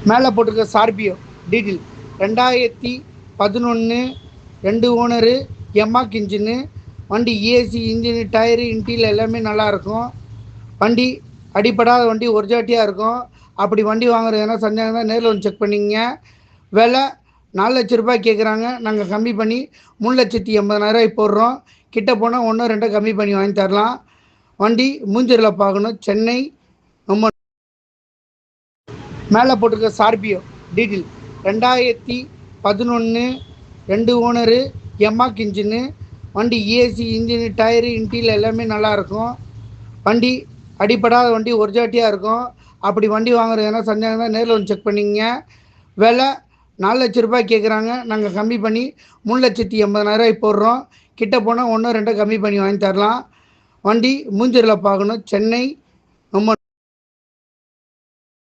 மேலே போட்டிருக்க Scorpio detail 2011 2 owner எம்மாக் engine. வண்டி ஏசி இன்ஜினு டயரு இன்டீரியல் எல்லாமே நல்லாயிருக்கும். வண்டி அடிப்படாத வண்டி ஒரிஜினாலிட்டியாக இருக்கும். அப்படி வண்டி வாங்குறது ஏன்னா சந்தேகம் தான் நேரில் வந்து செக் பண்ணிங்க. விலை 4 லட்ச ரூபாய் கேட்குறாங்க. நாங்கள் கம்மி பண்ணி 3,80,000 போடுறோம். கிட்ட போனால் 1 2 கம்மி பண்ணி வாங்கி தரலாம். வண்டி மூஞ்சரில் பார்க்கணும். சென்னை ரொம்ப. மேலே போட்டிருக்க ஸ்கார்பியோ டீட்டெயில் 2011 2 ஓனரு எம்மாக் இன்ஜினு. வண்டி ஏசி இன்ஜினு டயரு இன்டீரியல் எல்லாமே நல்லாயிருக்கும். வண்டி அடிப்படாத வண்டி ஒரிஜினாலிட்டியாக இருக்கும். அப்படி வண்டி வாங்குறது ஏன்னா சந்தேகம் தான் நேரில் வந்து செக் பண்ணிங்க. விலை 4 லட்ச ரூபாய் கேட்குறாங்க. நாங்கள் கம்மி பண்ணி 3,80,000 போடுறோம். கிட்ட போனால் 1 2 கம்மி பண்ணி வாங்கி தரலாம். வண்டி மூஞ்சரில் பார்க்கணும். சென்னை